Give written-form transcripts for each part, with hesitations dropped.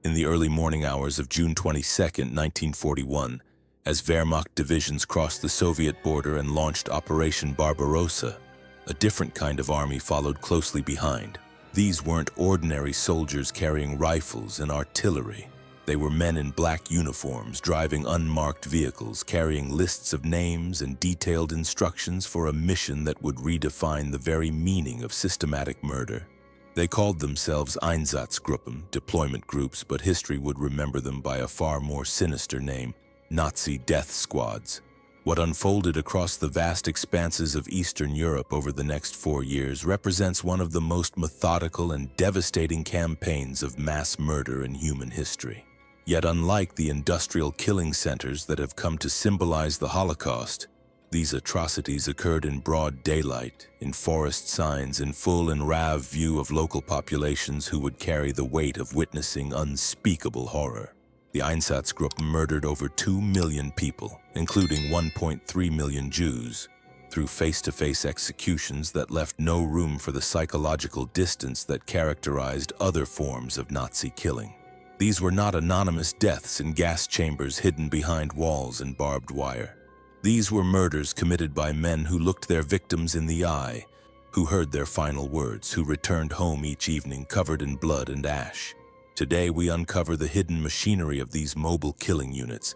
in the early morning hours of June 22, 1941, as Wehrmacht divisions crossed the Soviet border and launched Operation Barbarossa, a different kind of army followed closely behind. These weren't ordinary soldiers carrying rifles and artillery. They were men in black uniforms, driving unmarked vehicles, carrying lists of names and detailed instructions for a mission that would redefine the very meaning of systematic murder. They called themselves Einsatzgruppen, deployment groups, but history would remember them by a far more sinister name, Nazi death squads. What unfolded across the vast expanses of Eastern Europe over the next 4 years represents one of the most methodical and devastating campaigns of mass murder in human history. Yet unlike the industrial killing centers that have come to symbolize the Holocaust, these atrocities occurred in broad daylight, in forest signs, in full and raw view of local populations who would carry the weight of witnessing unspeakable horror. The Einsatzgruppen murdered over 2 million people, including 1.3 million Jews, through face-to-face executions that left no room for the psychological distance that characterized other forms of Nazi killing. These were not anonymous deaths in gas chambers hidden behind walls and barbed wire. These were murders committed by men who looked their victims in the eye, who heard their final words, who returned home each evening covered in blood and ash. Today we uncover the hidden machinery of these mobile killing units,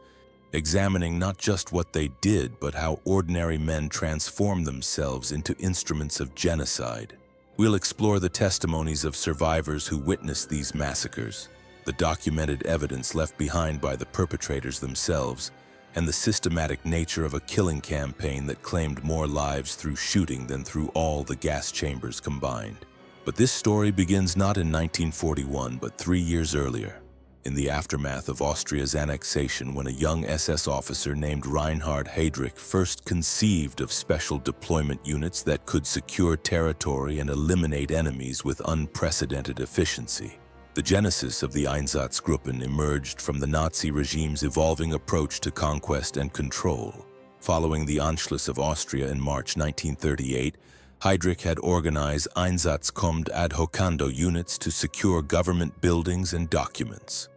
examining not just what they did, but how ordinary men transformed themselves into instruments of genocide. We'll explore the testimonies of survivors who witnessed these massacres, the documented evidence left behind by the perpetrators themselves, and the systematic nature of a killing campaign that claimed more lives through shooting than through all the gas chambers combined. But this story begins not in 1941, but 3 years earlier, in the aftermath of Austria's annexation, when a young SS officer named Reinhard Heydrich first conceived of special deployment units that could secure territory and eliminate enemies with unprecedented efficiency. The genesis of the Einsatzgruppen emerged from the Nazi regime's evolving approach to conquest and control. Following the Anschluss of Austria in March 1938, Heydrich had organized Einsatzgruppen ad hocando units to secure government buildings and documents.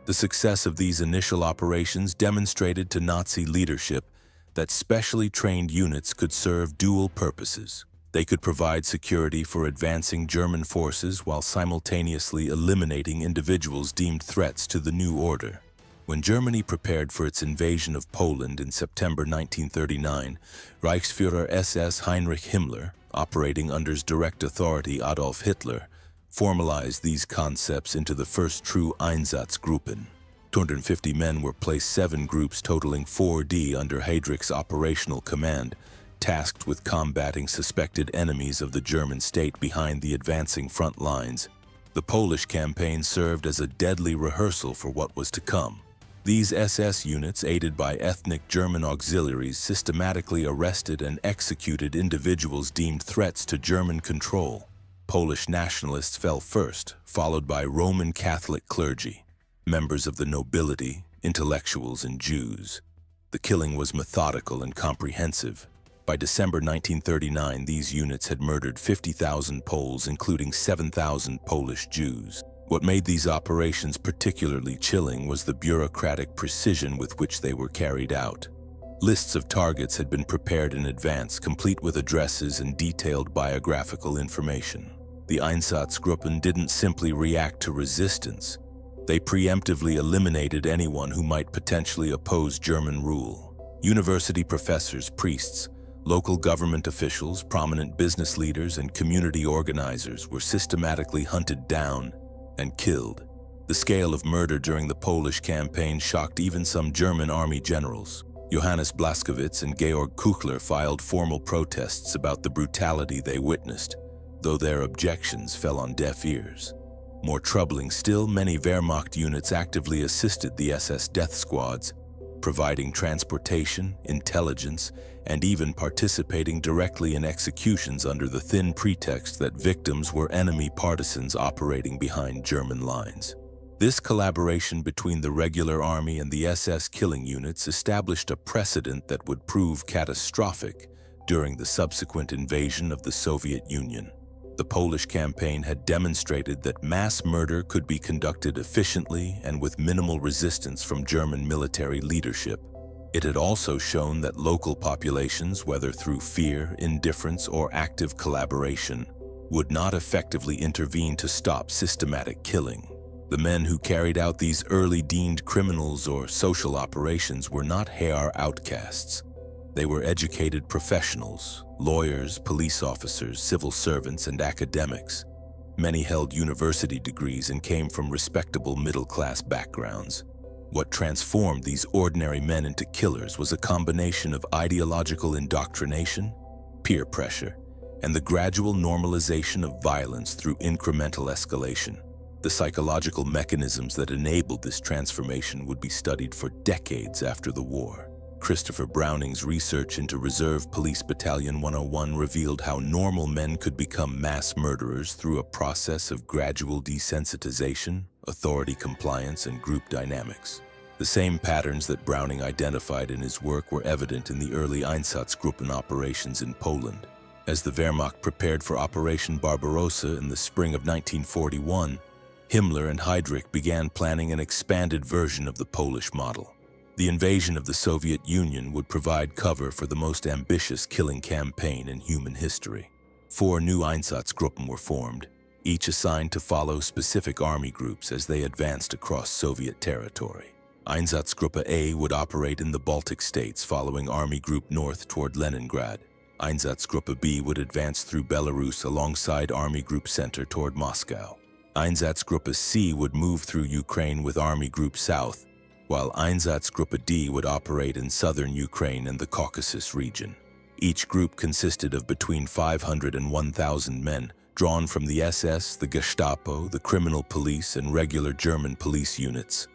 The success of these initial operations demonstrated to Nazi leadership that specially trained units could serve dual purposes. They could provide security for advancing German forces while simultaneously eliminating individuals deemed threats to the new order. When Germany prepared for its invasion of Poland in September 1939, Reichsführer SS Heinrich Himmler, operating under his direct authority Adolf Hitler, formalized these concepts into the first true Einsatzgruppen. 250 men were placed 7 groups totaling 4D under Heydrich's operational command, tasked with combating suspected enemies of the German state behind the advancing front lines. The Polish campaign served as a deadly rehearsal for what was to come. These SS units, aided by ethnic German auxiliaries, systematically arrested and executed individuals deemed threats to German control. Polish nationalists fell first, followed by Roman Catholic clergy, members of the nobility, intellectuals, and Jews. The killing was methodical and comprehensive. By December 1939, these units had murdered 50,000 Poles, including 7,000 Polish Jews. What made these operations particularly chilling was the bureaucratic precision with which they were carried out. Lists of targets had been prepared in advance, complete with addresses and detailed biographical information. The Einsatzgruppen didn't simply react to resistance. They preemptively eliminated anyone who might potentially oppose German rule. University professors, priests, local government officials, prominent business leaders, and community organizers were systematically hunted down and killed. The scale of murder during the Polish campaign shocked even some German army generals. Johannes Blaskowitz and Georg Kuchler filed formal protests about the brutality they witnessed, though their objections fell on deaf ears. More troubling still, many Wehrmacht units actively assisted the SS death squads, providing transportation, intelligence, and even participating directly in executions under the thin pretext that victims were enemy partisans operating behind German lines. This collaboration between the regular army and the SS killing units established a precedent that would prove catastrophic during the subsequent invasion of the Soviet Union. The Polish campaign had demonstrated that mass murder could be conducted efficiently and with minimal resistance from German military leadership. It had also shown that local populations, whether through fear, indifference, or active collaboration, would not effectively intervene to stop systematic killing. The men who carried out these early deemed criminals or social operations were not Heer outcasts. They were educated professionals, lawyers, police officers, civil servants, and academics. Many held university degrees and came from respectable middle-class backgrounds. What transformed these ordinary men into killers was a combination of ideological indoctrination, peer pressure, and the gradual normalization of violence through incremental escalation. The psychological mechanisms that enabled this transformation would be studied for decades after the war. Christopher Browning's research into Reserve Police Battalion 101 revealed how normal men could become mass murderers through a process of gradual desensitization, authority compliance, and group dynamics. The same patterns that Browning identified in his work were evident in the early Einsatzgruppen operations in Poland. As the Wehrmacht prepared for Operation Barbarossa in the spring of 1941, Himmler and Heydrich began planning an expanded version of the Polish model. The invasion of the Soviet Union would provide cover for the most ambitious killing campaign in human history. 4 new Einsatzgruppen were formed, each assigned to follow specific army groups as they advanced across Soviet territory. Einsatzgruppe A would operate in the Baltic states following Army Group North toward Leningrad. Einsatzgruppe B would advance through Belarus alongside Army Group Center toward Moscow. Einsatzgruppe C would move through Ukraine with Army Group South, while Einsatzgruppe D would operate in southern Ukraine and the Caucasus region. Each group consisted of between 500 and 1,000 men, drawn from the SS, the Gestapo, the criminal police, and regular German police units.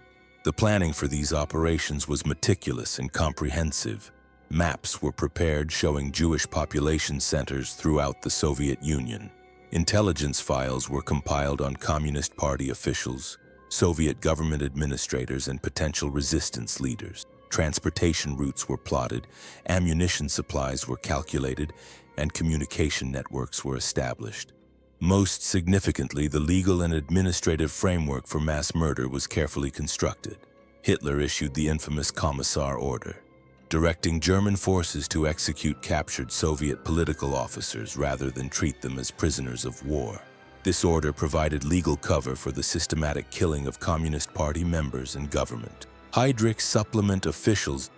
The planning for these operations was meticulous and comprehensive. Maps were prepared showing Jewish population centers throughout the Soviet Union. Intelligence files were compiled on Communist Party officials, Soviet government administrators, and potential resistance leaders. Transportation routes were plotted, ammunition supplies were calculated, and communication networks were established. Most significantly, the legal and administrative framework for mass murder was carefully constructed. Hitler issued the infamous Commissar Order, directing German forces to execute captured Soviet political officers rather than treat them as prisoners of war. This order provided legal cover for the systematic killing of Communist Party members and government. Heydrich supplemented officials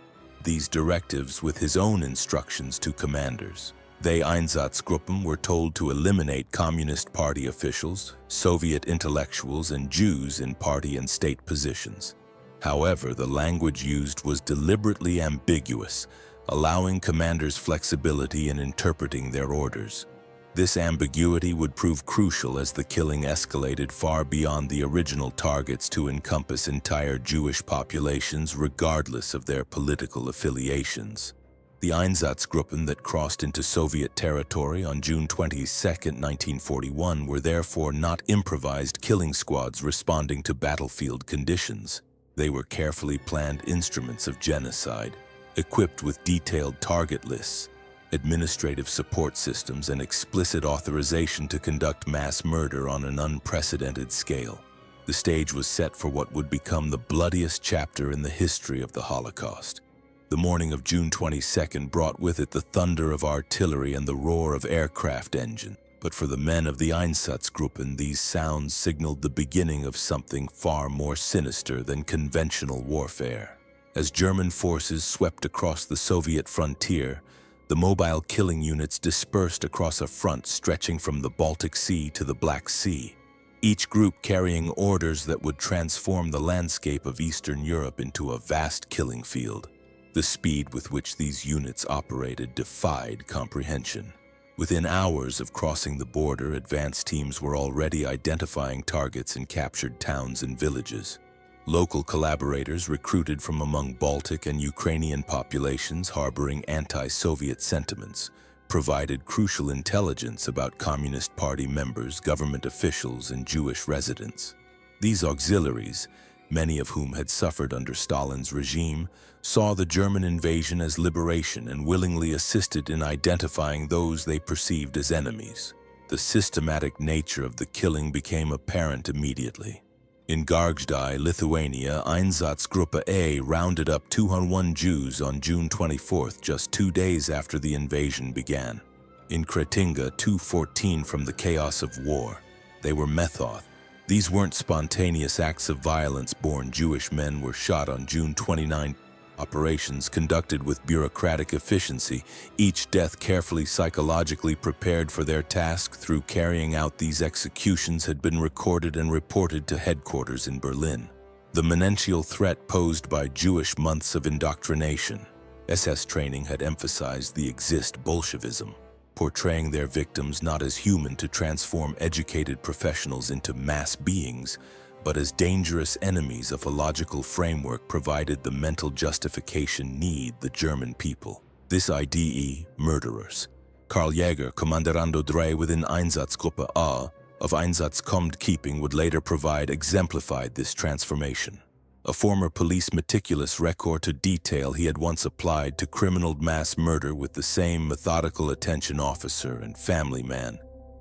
these directives with his own instructions to commanders. They Einsatzgruppen were told to eliminate Communist Party officials, Soviet intellectuals, and Jews in party and state positions. However, the language used was deliberately ambiguous, allowing commanders flexibility in interpreting their orders. This ambiguity would prove crucial as the killing escalated far beyond the original targets to encompass entire Jewish populations regardless of their political affiliations. The Einsatzgruppen that crossed into Soviet territory on June 22, 1941 were therefore not improvised killing squads responding to battlefield conditions. They were carefully planned instruments of genocide, equipped with detailed target lists, administrative support systems, and explicit authorization to conduct mass murder on an unprecedented scale. The stage was set for what would become the bloodiest chapter in the history of the Holocaust. The morning of June 22 brought with it the thunder of artillery and the roar of aircraft engines. But for the men of the Einsatzgruppen, these sounds signaled the beginning of something far more sinister than conventional warfare. As German forces swept across the Soviet frontier, the mobile killing units dispersed across a front stretching from the Baltic Sea to the Black Sea, each group carrying orders that would transform the landscape of Eastern Europe into a vast killing field. The speed with which these units operated defied comprehension. Within hours of crossing the border, advance teams were already identifying targets in captured towns and villages. Local collaborators recruited from among Baltic and Ukrainian populations harboring anti-Soviet sentiments provided crucial intelligence about Communist Party members, government officials, and Jewish residents. These auxiliaries, many of whom had suffered under Stalin's regime, saw the German invasion as liberation and willingly assisted in identifying those they perceived as enemies. The systematic nature of the killing became apparent immediately. In Gargždai, Lithuania, Einsatzgruppe A rounded up 201 Jews on June 24th, just 2 days after the invasion began. In Kretinga, 214 from the chaos of war. They were Methoth. These weren't spontaneous acts of violence. Born Jewish men were shot on June 29. Operations conducted with bureaucratic efficiency, each death carefully psychologically prepared for their task. Through carrying out these executions had been recorded and reported to headquarters in Berlin. The manential threat posed by Jewish months of indoctrination. SS training had emphasized the exist Bolshevism, portraying their victims not as human to transform educated professionals into mass beings, but as dangerous enemies. Of a logical framework provided the mental justification need the German people. This IDE, murderers. Karl Jäger, Kommandando 3 within Einsatzgruppe A, of Einsatzkommt keeping would later exemplified this transformation. A former police meticulous record to detail he had once applied to criminal mass murder with the same methodical attention officer and family man.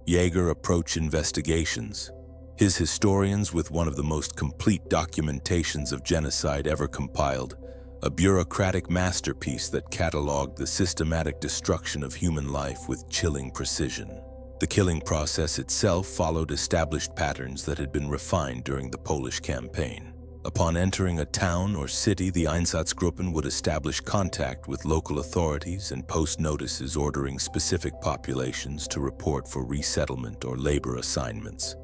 Jäger approached investigations. His historians with one of the most complete documentations of genocide ever compiled, a bureaucratic masterpiece that cataloged the systematic destruction of human life with chilling precision. The killing process itself followed established patterns that had been refined during the Polish campaign. Upon entering a town or city, the Einsatzgruppen would establish contact with local authorities and post notices ordering specific populations to report for resettlement or labor assignments.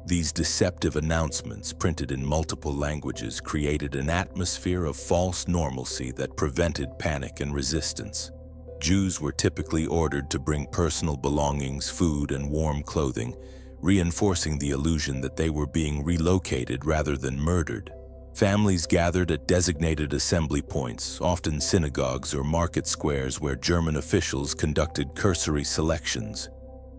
These deceptive announcements, printed in multiple languages, created an atmosphere of false normalcy that prevented panic and resistance. Jews were typically ordered to bring personal belongings, food, and warm clothing, reinforcing the illusion that they were being relocated rather than murdered. Families gathered at designated assembly points, often synagogues or market squares where German officials conducted cursory selections.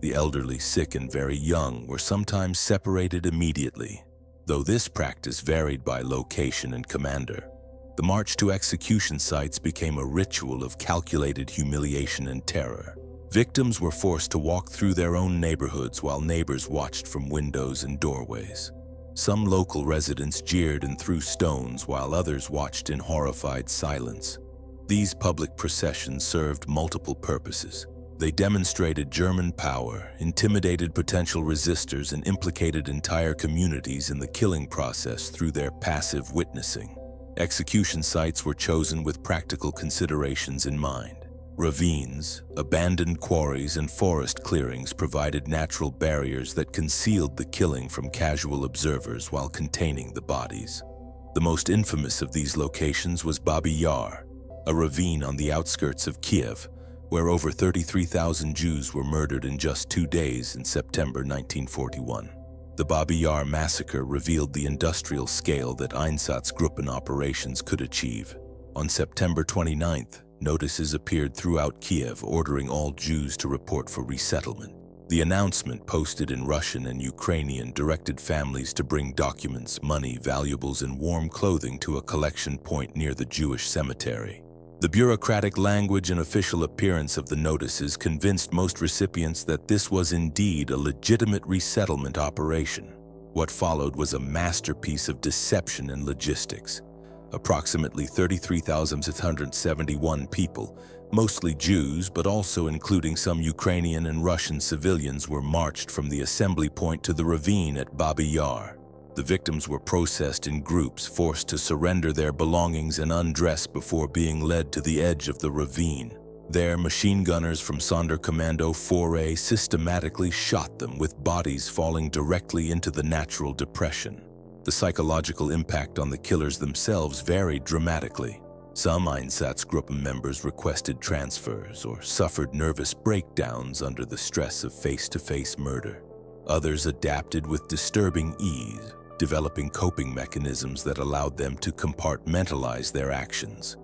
The elderly, sick, and very young were sometimes separated immediately, though this practice varied by location and commander. The march to execution sites became a ritual of calculated humiliation and terror. Victims were forced to walk through their own neighborhoods while neighbors watched from windows and doorways. Some local residents jeered and threw stones while others watched in horrified silence. These public processions served multiple purposes. They demonstrated German power, intimidated potential resistors, and implicated entire communities in the killing process through their passive witnessing. Execution sites were chosen with practical considerations in mind. Ravines, abandoned quarries, and forest clearings provided natural barriers that concealed the killing from casual observers while containing the bodies. The most infamous of these locations was Babi Yar, a ravine on the outskirts of Kiev, where over 33,000 Jews were murdered in just 2 days in September 1941. The Babi Yar massacre revealed the industrial scale that Einsatzgruppen operations could achieve. On September 29th, notices appeared throughout Kiev ordering all Jews to report for resettlement. The announcement, posted in Russian and Ukrainian, directed families to bring documents, money, valuables, and warm clothing to a collection point near the Jewish cemetery. The bureaucratic language and official appearance of the notices convinced most recipients that this was indeed a legitimate resettlement operation. What followed was a masterpiece of deception and logistics. Approximately 33,671 people, mostly Jews but also including some Ukrainian and Russian civilians, were marched from the assembly point to the ravine at Babi Yar. The victims were processed in groups, forced to surrender their belongings and undress before being led to the edge of the ravine. There, machine gunners from Sonderkommando 4A systematically shot them, with bodies falling directly into the natural depression. The psychological impact on the killers themselves varied dramatically. Some Einsatzgruppen members requested transfers or suffered nervous breakdowns under the stress of face-to-face murder. Others adapted with disturbing ease, developing coping mechanisms that allowed them to compartmentalize their actions.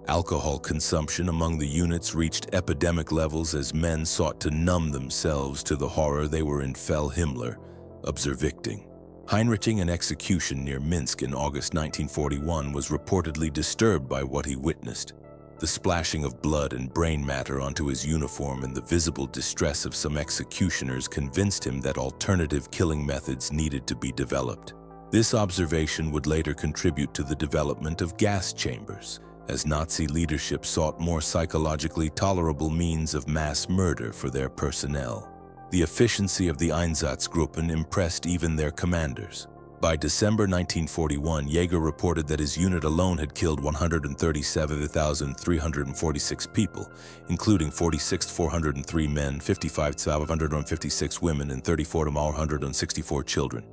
Alcohol consumption among the units reached epidemic levels as men sought to numb themselves to the horror they were in. Fell Himmler, observicting. Heinriching an execution near Minsk in August 1941 was reportedly disturbed by what he witnessed. The splashing of blood and brain matter onto his uniform and the visible distress of some executioners convinced him that alternative killing methods needed to be developed. This observation would later contribute to the development of gas chambers, as Nazi leadership sought more psychologically tolerable means of mass murder for their personnel. The efficiency of the Einsatzgruppen impressed even their commanders. By December 1941, Jaeger reported that his unit alone had killed 137,346 people, including 46,403 men, 55,556 women, and 34,464 children.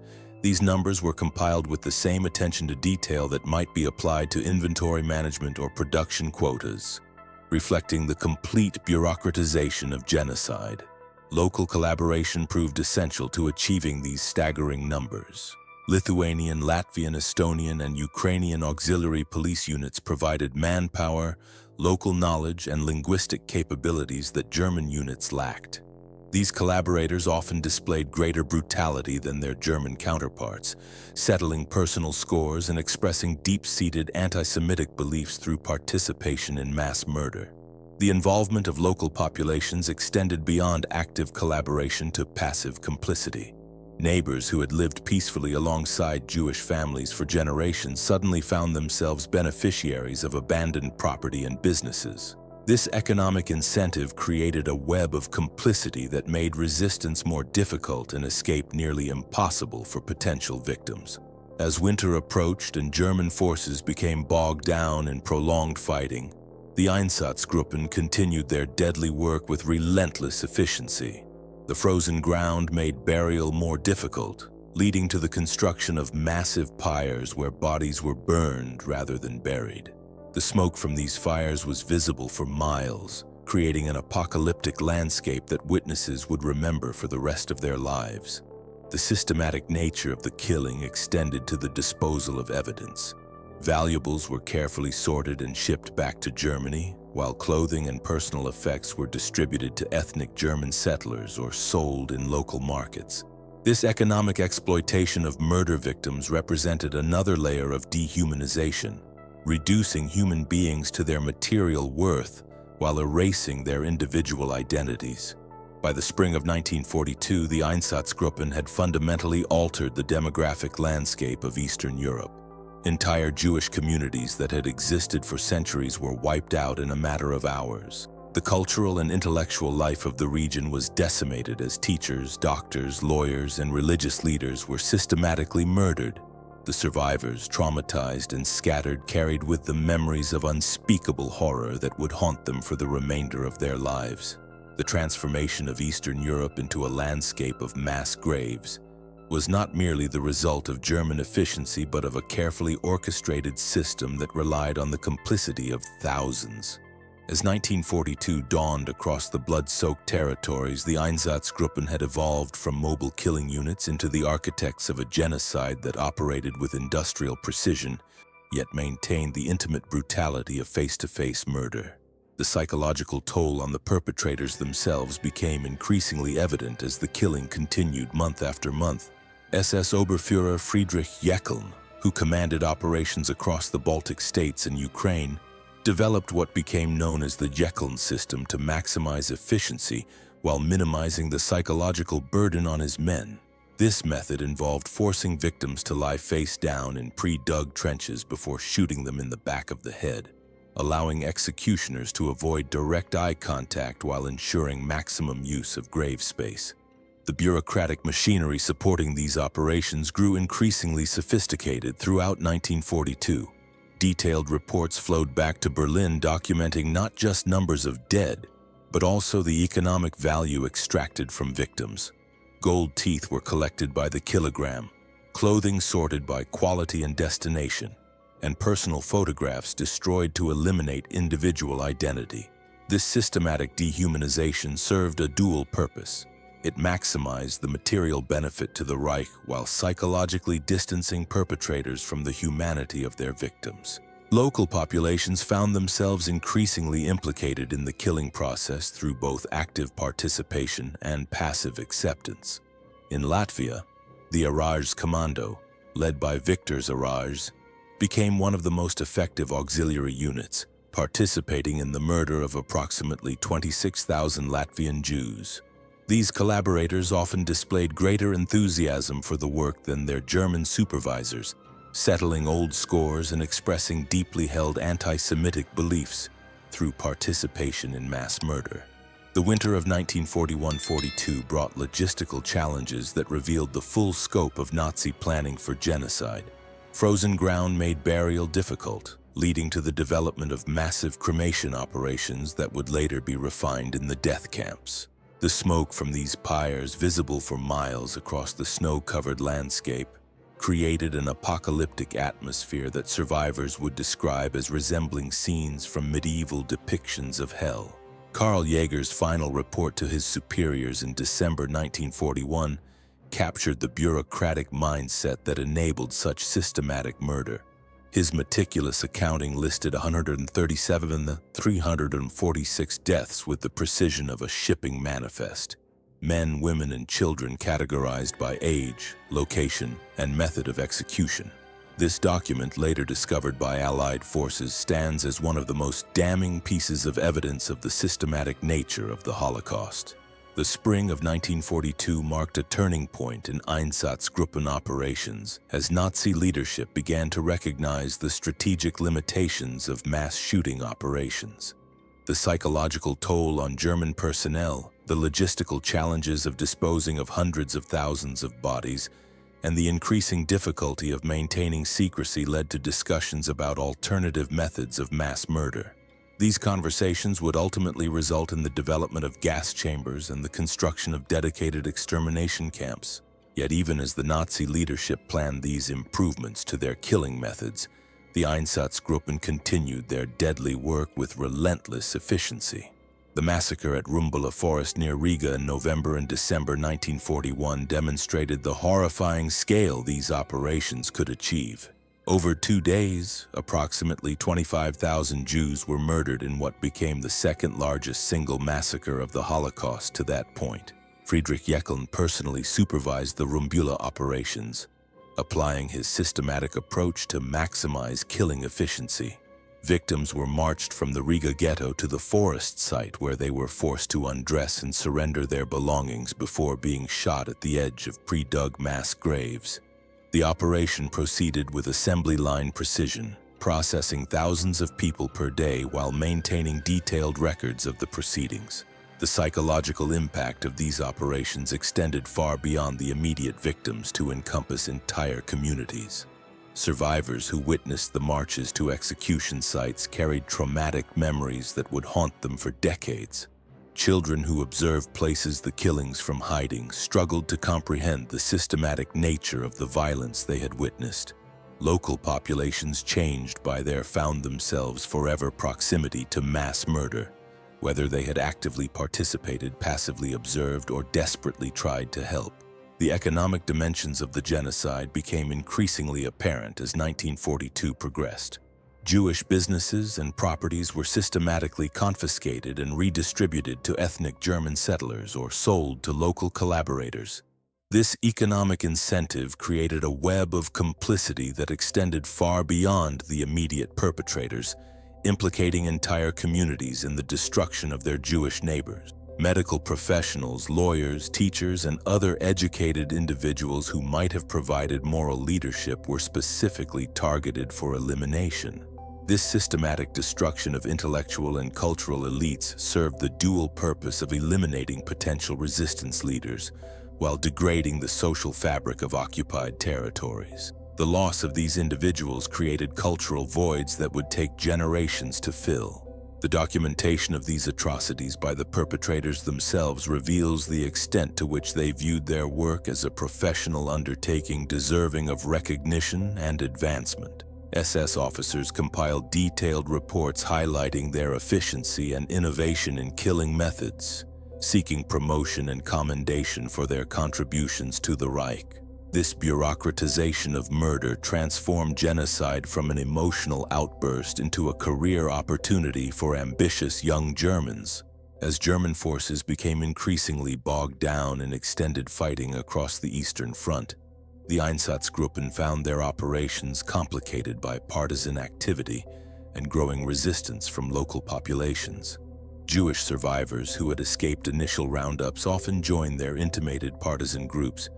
These numbers were compiled with the same attention to detail that might be applied to inventory management or production quotas, reflecting the complete bureaucratization of genocide. Local collaboration proved essential to achieving these staggering numbers. Lithuanian, Latvian, Estonian, and Ukrainian auxiliary police units provided manpower, local knowledge, and linguistic capabilities that German units lacked. These collaborators often displayed greater brutality than their German counterparts, settling personal scores and expressing deep-seated anti-Semitic beliefs through participation in mass murder. The involvement of local populations extended beyond active collaboration to passive complicity. Neighbors who had lived peacefully alongside Jewish families for generations suddenly found themselves beneficiaries of abandoned property and businesses. This economic incentive created a web of complicity that made resistance more difficult and escape nearly impossible for potential victims. As winter approached and German forces became bogged down in prolonged fighting, the Einsatzgruppen continued their deadly work with relentless efficiency. The frozen ground made burial more difficult, leading to the construction of massive pyres where bodies were burned rather than buried. The smoke from these fires was visible for miles, creating an apocalyptic landscape that witnesses would remember for the rest of their lives. The systematic nature of the killing extended to the disposal of evidence. Valuables were carefully sorted and shipped back to Germany, while clothing and personal effects were distributed to ethnic German settlers or sold in local markets. This economic exploitation of murder victims represented another layer of dehumanization, reducing human beings to their material worth while erasing their individual identities. By the spring of 1942, the Einsatzgruppen had fundamentally altered the demographic landscape of Eastern Europe. Entire Jewish communities that had existed for centuries were wiped out in a matter of hours. The cultural and intellectual life of the region was decimated as teachers, doctors, lawyers, and religious leaders were systematically murdered. The survivors, traumatized and scattered, carried with them memories of unspeakable horror that would haunt them for the remainder of their lives. The transformation of Eastern Europe into a landscape of mass graves was not merely the result of German efficiency but of a carefully orchestrated system that relied on the complicity of thousands. As 1942 dawned across the blood-soaked territories, the Einsatzgruppen had evolved from mobile killing units into the architects of a genocide that operated with industrial precision, yet maintained the intimate brutality of face-to-face murder. The psychological toll on the perpetrators themselves became increasingly evident as the killing continued month after month. SS Oberfuhrer Friedrich Jeckeln, who commanded operations across the Baltic states and Ukraine, developed what became known as the Jeckeln system to maximize efficiency while minimizing the psychological burden on his men. This method involved forcing victims to lie face down in pre-dug trenches before shooting them in the back of the head, allowing executioners to avoid direct eye contact while ensuring maximum use of grave space. The bureaucratic machinery supporting these operations grew increasingly sophisticated throughout 1942. Detailed reports flowed back to Berlin documenting not just numbers of dead, but also the economic value extracted from victims. Gold teeth were collected by the kilogram, clothing sorted by quality and destination, and personal photographs destroyed to eliminate individual identity. This systematic dehumanization served a dual purpose. It maximized the material benefit to the Reich while psychologically distancing perpetrators from the humanity of their victims. Local populations found themselves increasingly implicated in the killing process through both active participation and passive acceptance. In Latvia, the Arāžs Commando, led by Viktors Arāžs, became one of the most effective auxiliary units, participating in the murder of approximately 26,000 Latvian Jews. These collaborators often displayed greater enthusiasm for the work than their German supervisors, settling old scores and expressing deeply held anti-Semitic beliefs through participation in mass murder. The winter of 1941-42 brought logistical challenges that revealed the full scope of Nazi planning for genocide. Frozen ground made burial difficult, leading to the development of massive cremation operations that would later be refined in the death camps. The smoke from these pyres, visible for miles across the snow-covered landscape, created an apocalyptic atmosphere that survivors would describe as resembling scenes from medieval depictions of hell. Karl Jaeger's final report to his superiors in December 1941 captured the bureaucratic mindset that enabled such systematic murder. His meticulous accounting listed 137,346 deaths with the precision of a shipping manifest. Men, women, and children categorized by age, location, and method of execution. This document, later discovered by Allied forces, stands as one of the most damning pieces of evidence of the systematic nature of the Holocaust. The spring of 1942 marked a turning point in Einsatzgruppen operations as Nazi leadership began to recognize the strategic limitations of mass shooting operations. The psychological toll on German personnel, the logistical challenges of disposing of hundreds of thousands of bodies, and the increasing difficulty of maintaining secrecy led to discussions about alternative methods of mass murder. These conversations would ultimately result in the development of gas chambers and the construction of dedicated extermination camps. Yet even as the Nazi leadership planned these improvements to their killing methods, the Einsatzgruppen continued their deadly work with relentless efficiency. The massacre at Rumbula Forest near Riga in November and December 1941 demonstrated the horrifying scale these operations could achieve. Over 2 days, approximately 25,000 Jews were murdered in what became the second largest single massacre of the Holocaust to that point. Friedrich Jeckeln personally supervised the Rumbula operations, applying his systematic approach to maximize killing efficiency. Victims were marched from the Riga ghetto to the forest site where they were forced to undress and surrender their belongings before being shot at the edge of pre-dug mass graves. The operation proceeded with assembly line precision, processing thousands of people per day while maintaining detailed records of the proceedings. The psychological impact of these operations extended far beyond the immediate victims to encompass entire communities. Survivors who witnessed the marches to execution sites carried traumatic memories that would haunt them for decades. Children who observed places the killings from hiding struggled to comprehend the systematic nature of the violence they had witnessed. Local populations changed by their found themselves forever proximity to mass murder, whether they had actively participated, passively observed, or desperately tried to help. The economic dimensions of the genocide became increasingly apparent as 1942 progressed. Jewish businesses and properties were systematically confiscated and redistributed to ethnic German settlers or sold to local collaborators. This economic incentive created a web of complicity that extended far beyond the immediate perpetrators, implicating entire communities in the destruction of their Jewish neighbors. Medical professionals, lawyers, teachers, and other educated individuals who might have provided moral leadership were specifically targeted for elimination. This systematic destruction of intellectual and cultural elites served the dual purpose of eliminating potential resistance leaders while degrading the social fabric of occupied territories. The loss of these individuals created cultural voids that would take generations to fill. The documentation of these atrocities by the perpetrators themselves reveals the extent to which they viewed their work as a professional undertaking deserving of recognition and advancement. SS officers compiled detailed reports highlighting their efficiency and innovation in killing methods, seeking promotion and commendation for their contributions to the Reich. This bureaucratization of murder transformed genocide from an emotional outburst into a career opportunity for ambitious young Germans. As German forces became increasingly bogged down in extended fighting across the Eastern Front, the Einsatzgruppen found their operations complicated by partisan activity and growing resistance from local populations. Jewish survivors who had escaped initial roundups often joined their intimated partisan groups,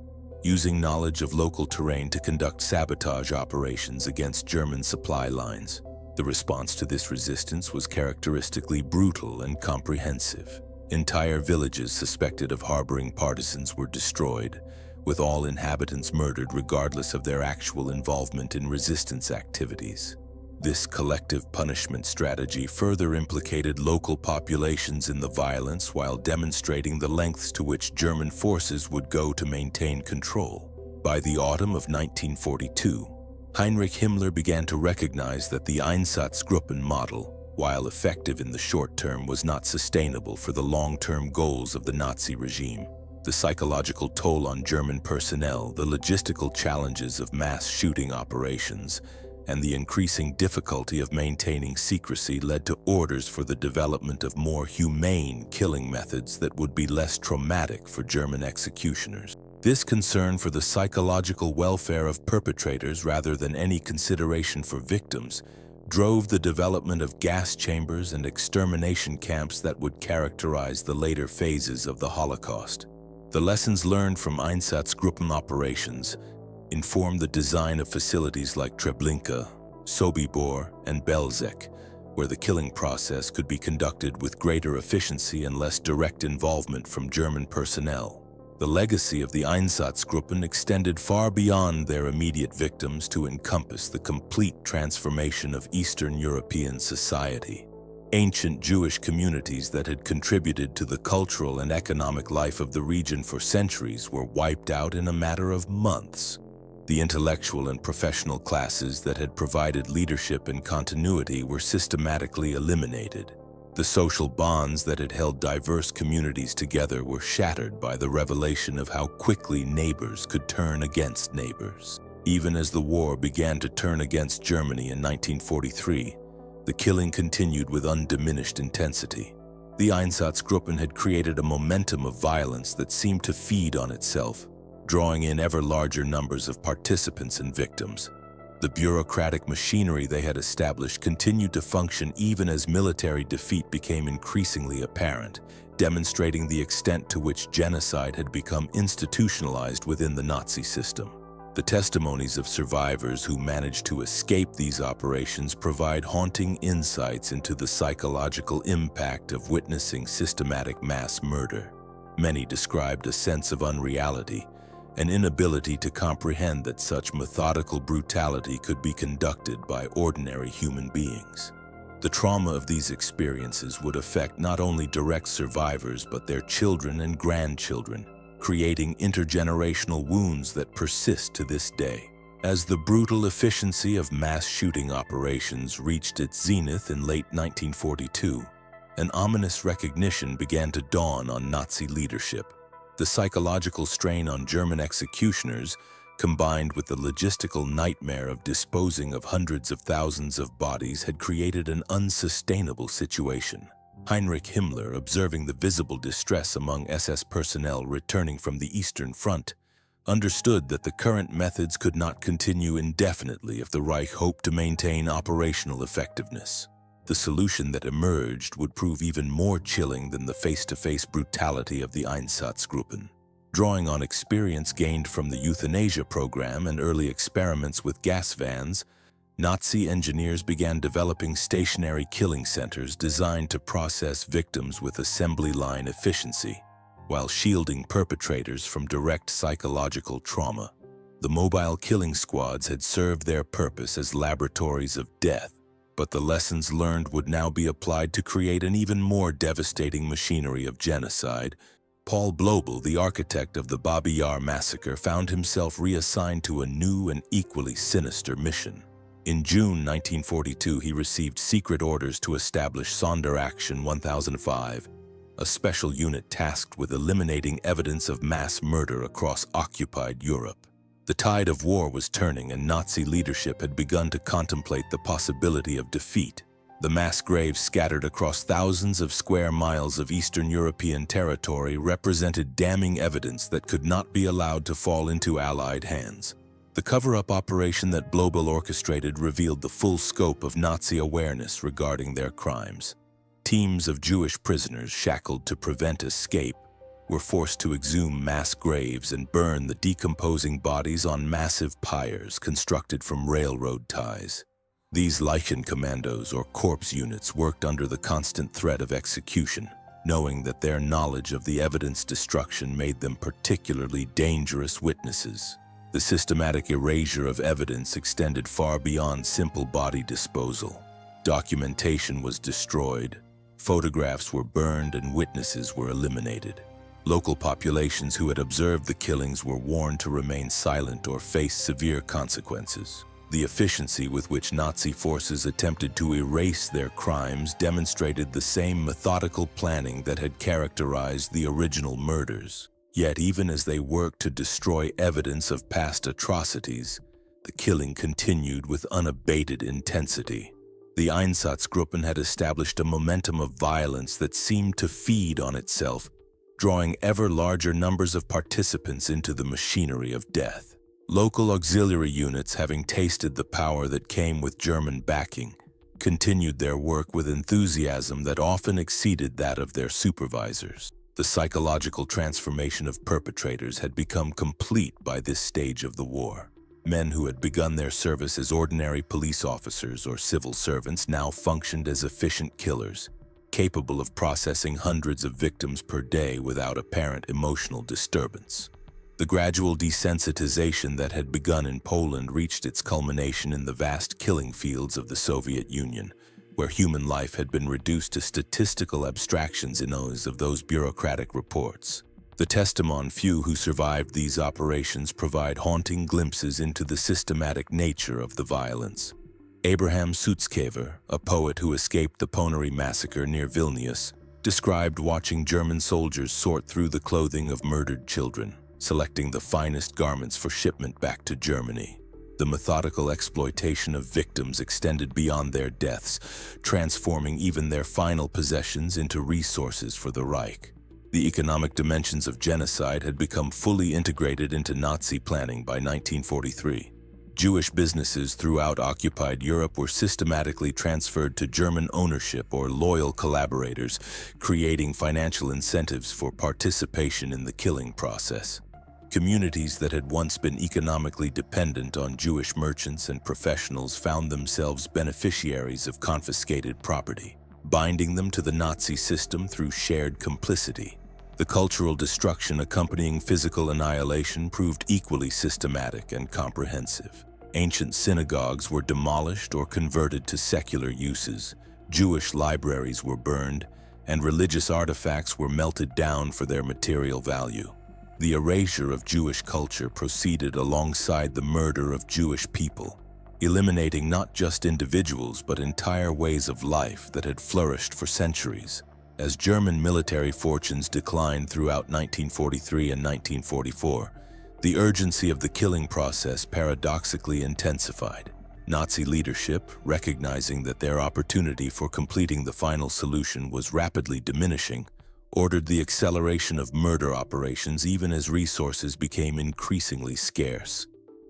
using knowledge of local terrain to conduct sabotage operations against German supply lines. The response to this resistance was characteristically brutal and comprehensive. Entire villages suspected of harboring partisans were destroyed, with all inhabitants murdered regardless of their actual involvement in resistance activities. This collective punishment strategy further implicated local populations in the violence while demonstrating the lengths to which German forces would go to maintain control. By the autumn of 1942, Heinrich Himmler began to recognize that the Einsatzgruppen model, while effective in the short term, was not sustainable for the long-term goals of the Nazi regime. The psychological toll on German personnel, the logistical challenges of mass shooting operations, and the increasing difficulty of maintaining secrecy led to orders for the development of more humane killing methods that would be less traumatic for German executioners. This concern for the psychological welfare of perpetrators rather than any consideration for victims drove the development of gas chambers and extermination camps that would characterize the later phases of the Holocaust. The lessons learned from Einsatzgruppen operations informed the design of facilities like Treblinka, Sobibor, and Belzec, where the killing process could be conducted with greater efficiency and less direct involvement from German personnel. The legacy of the Einsatzgruppen extended far beyond their immediate victims to encompass the complete transformation of Eastern European society. Ancient Jewish communities that had contributed to the cultural and economic life of the region for centuries were wiped out in a matter of months. The intellectual and professional classes that had provided leadership and continuity were systematically eliminated. The social bonds that had held diverse communities together were shattered by the revelation of how quickly neighbors could turn against neighbors. Even as the war began to turn against Germany in 1943, the killing continued with undiminished intensity. The Einsatzgruppen had created a momentum of violence that seemed to feed on itself, drawing in ever larger numbers of participants and victims. The bureaucratic machinery they had established continued to function even as military defeat became increasingly apparent, demonstrating the extent to which genocide had become institutionalized within the Nazi system. The testimonies of survivors who managed to escape these operations provide haunting insights into the psychological impact of witnessing systematic mass murder. Many described a sense of unreality, an inability to comprehend that such methodical brutality could be conducted by ordinary human beings. The trauma of these experiences would affect not only direct survivors but their children and grandchildren, creating intergenerational wounds that persist to this day. As the brutal efficiency of mass shooting operations reached its zenith in late 1942, an ominous recognition began to dawn on Nazi leadership. The psychological strain on German executioners, combined with the logistical nightmare of disposing of hundreds of thousands of bodies, had created an unsustainable situation. Heinrich Himmler, observing the visible distress among SS personnel returning from the Eastern Front, understood that the current methods could not continue indefinitely if the Reich hoped to maintain operational effectiveness. The solution that emerged would prove even more chilling than the face-to-face brutality of the Einsatzgruppen. Drawing on experience gained from the euthanasia program and early experiments with gas vans, Nazi engineers began developing stationary killing centers designed to process victims with assembly line efficiency, while shielding perpetrators from direct psychological trauma. The mobile killing squads had served their purpose as laboratories of death, but the lessons learned would now be applied to create an even more devastating machinery of genocide. Paul Blobel, the architect of the Babi Yar massacre, found himself reassigned to a new and equally sinister mission. In June 1942, he received secret orders to establish Sonderaction 1005, a special unit tasked with eliminating evidence of mass murder across occupied Europe. The tide of war was turning, and Nazi leadership had begun to contemplate the possibility of defeat. The mass graves scattered across thousands of square miles of Eastern European territory represented damning evidence that could not be allowed to fall into Allied hands. The cover-up operation that Blobel orchestrated revealed the full scope of Nazi awareness regarding their crimes. Teams of Jewish prisoners shackled to prevent escape were forced to exhume mass graves and burn the decomposing bodies on massive pyres constructed from railroad ties. These Leichenkommandos, or corpse units, worked under the constant threat of execution, knowing that their knowledge of the evidence destruction made them particularly dangerous witnesses. The systematic erasure of evidence extended far beyond simple body disposal. Documentation was destroyed, photographs were burned, and witnesses were eliminated. Local populations who had observed the killings were warned to remain silent or face severe consequences. The efficiency with which Nazi forces attempted to erase their crimes demonstrated the same methodical planning that had characterized the original murders. Yet even as they worked to destroy evidence of past atrocities, the killing continued with unabated intensity. The Einsatzgruppen had established a momentum of violence that seemed to feed on itself, drawing ever larger numbers of participants into the machinery of death. Local auxiliary units, having tasted the power that came with German backing, continued their work with enthusiasm that often exceeded that of their supervisors. The psychological transformation of perpetrators had become complete by this stage of the war. Men who had begun their service as ordinary police officers or civil servants now functioned as efficient killers, capable of processing hundreds of victims per day without apparent emotional disturbance. The gradual desensitization that had begun in Poland reached its culmination in the vast killing fields of the Soviet Union, where human life had been reduced to statistical abstractions in those bureaucratic reports. The testimony few who survived these operations provide haunting glimpses into the systematic nature of the violence. Abraham Sutzkever, a poet who escaped the Ponary massacre near Vilnius, described watching German soldiers sort through the clothing of murdered children, selecting the finest garments for shipment back to Germany. The methodical exploitation of victims extended beyond their deaths, transforming even their final possessions into resources for the Reich. The economic dimensions of genocide had become fully integrated into Nazi planning by 1943. Jewish businesses throughout occupied Europe were systematically transferred to German ownership or loyal collaborators, creating financial incentives for participation in the killing process. Communities that had once been economically dependent on Jewish merchants and professionals found themselves beneficiaries of confiscated property, binding them to the Nazi system through shared complicity. The cultural destruction accompanying physical annihilation proved equally systematic and comprehensive. Ancient synagogues were demolished or converted to secular uses, Jewish libraries were burned, and religious artifacts were melted down for their material value. The erasure of Jewish culture proceeded alongside the murder of Jewish people, eliminating not just individuals but entire ways of life that had flourished for centuries. As German military fortunes declined throughout 1943 and 1944, the urgency of the killing process paradoxically intensified. Nazi leadership, recognizing that their opportunity for completing the final solution was rapidly diminishing, ordered the acceleration of murder operations even as resources became increasingly scarce.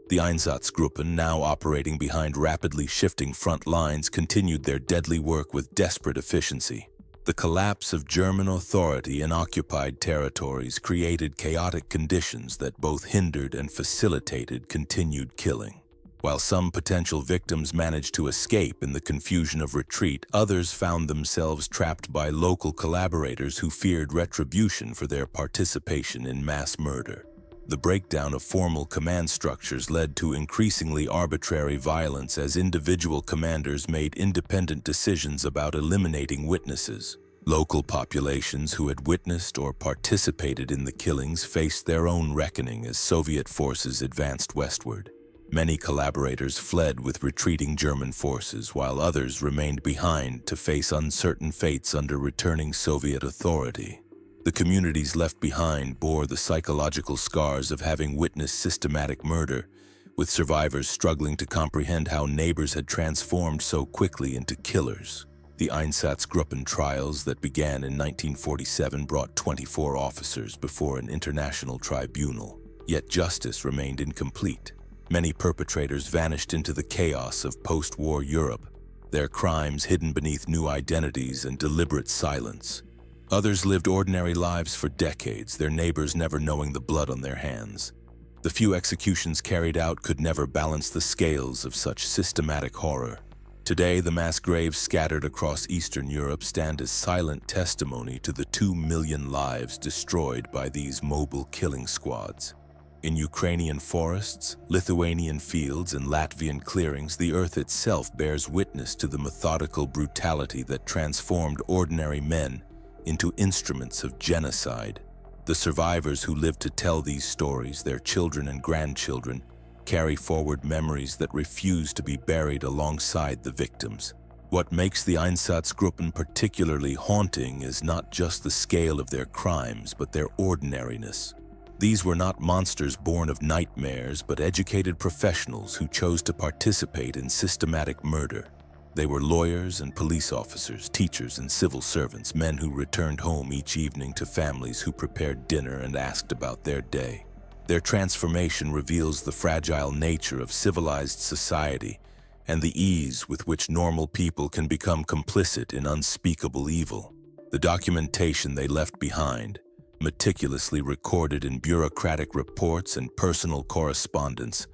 The Einsatzgruppen, now operating behind rapidly shifting front lines, continued their deadly work with desperate efficiency. The collapse of German authority in occupied territories created chaotic conditions that both hindered and facilitated continued killing. While some potential victims managed to escape in the confusion of retreat, others found themselves trapped by local collaborators who feared retribution for their participation in mass murder. The breakdown of formal command structures led to increasingly arbitrary violence as individual commanders made independent decisions about eliminating witnesses. Local populations who had witnessed or participated in the killings faced their own reckoning as Soviet forces advanced westward. Many collaborators fled with retreating German forces, while others remained behind to face uncertain fates under returning Soviet authority. The communities left behind bore the psychological scars of having witnessed systematic murder, with survivors struggling to comprehend how neighbors had transformed so quickly into killers. The Einsatzgruppen trials that began in 1947 brought 24 officers before an international tribunal, yet justice remained incomplete. Many perpetrators vanished into the chaos of post-war Europe, their crimes hidden beneath new identities and deliberate silence. Others lived ordinary lives for decades, their neighbors never knowing the blood on their hands. The few executions carried out could never balance the scales of such systematic horror. Today, the mass graves scattered across Eastern Europe stand as silent testimony to the 2 million lives destroyed by these mobile killing squads. In Ukrainian forests, Lithuanian fields, and Latvian clearings, the earth itself bears witness to the methodical brutality that transformed ordinary men into instruments of genocide. The survivors who live to tell these stories, their children and grandchildren, carry forward memories that refuse to be buried alongside the victims. What makes the Einsatzgruppen particularly haunting is not just the scale of their crimes, but their ordinariness. These were not monsters born of nightmares, but educated professionals who chose to participate in systematic murder. They were lawyers and police officers, teachers and civil servants, men who returned home each evening to families who prepared dinner and asked about their day. Their transformation reveals the fragile nature of civilized society and the ease with which normal people can become complicit in unspeakable evil. The documentation they left behind, meticulously recorded in bureaucratic reports and personal correspondence,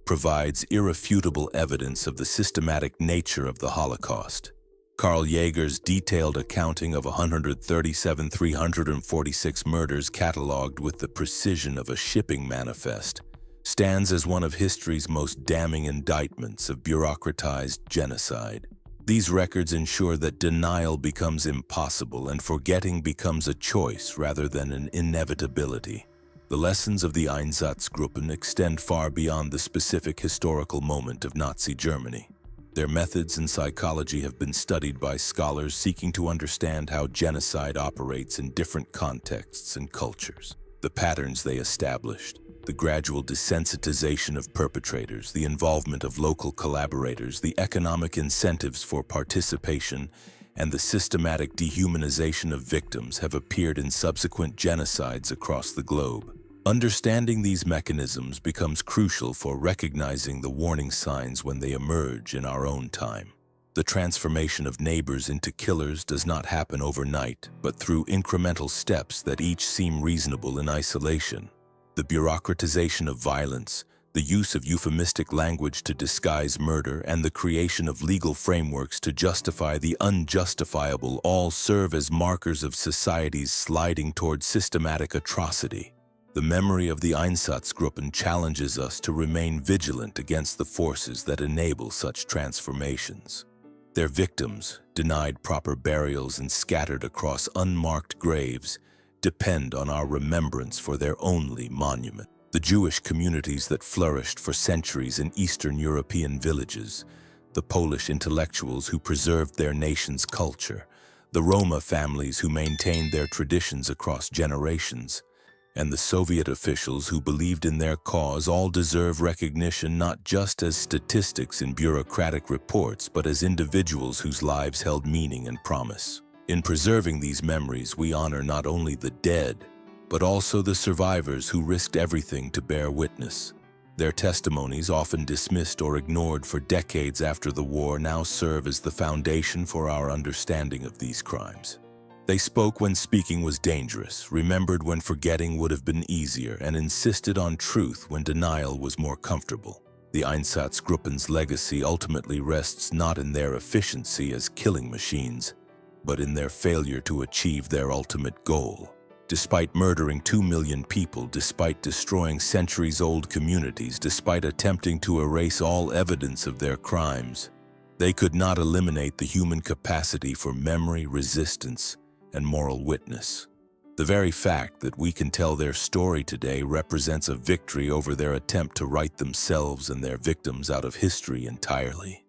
provides irrefutable evidence of the systematic nature of the Holocaust. Carl Jaeger's detailed accounting of 137,346 murders catalogued with the precision of a shipping manifest stands as one of history's most damning indictments of bureaucratized genocide. These records ensure that denial becomes impossible and forgetting becomes a choice rather than an inevitability. The lessons of the Einsatzgruppen extend far beyond the specific historical moment of Nazi Germany. Their methods and psychology have been studied by scholars seeking to understand how genocide operates in different contexts and cultures. The patterns they established, the gradual desensitization of perpetrators, the involvement of local collaborators, the economic incentives for participation, and the systematic dehumanization of victims have appeared in subsequent genocides across the globe. Understanding these mechanisms becomes crucial for recognizing the warning signs when they emerge in our own time. The transformation of neighbors into killers does not happen overnight, but through incremental steps that each seem reasonable in isolation. The bureaucratization of violence, the use of euphemistic language to disguise murder, and the creation of legal frameworks to justify the unjustifiable all serve as markers of society's sliding toward systematic atrocity. The memory of the Einsatzgruppen challenges us to remain vigilant against the forces that enable such transformations. Their victims, denied proper burials and scattered across unmarked graves, depend on our remembrance for their only monument. The Jewish communities that flourished for centuries in Eastern European villages, the Polish intellectuals who preserved their nation's culture, the Roma families who maintained their traditions across generations, and the Soviet officials who believed in their cause all deserve recognition not just as statistics in bureaucratic reports, but as individuals whose lives held meaning and promise. In preserving these memories, we honor not only the dead, but also the survivors who risked everything to bear witness. Their testimonies, often dismissed or ignored for decades after the war, now serve as the foundation for our understanding of these crimes. They spoke when speaking was dangerous, remembered when forgetting would have been easier, and insisted on truth when denial was more comfortable. The Einsatzgruppen's legacy ultimately rests not in their efficiency as killing machines, but in their failure to achieve their ultimate goal. Despite murdering 2 million people, despite destroying centuries-old communities, despite attempting to erase all evidence of their crimes, they could not eliminate the human capacity for memory, resistance, and moral witness. The very fact that we can tell their story today represents a victory over their attempt to write themselves and their victims out of history entirely.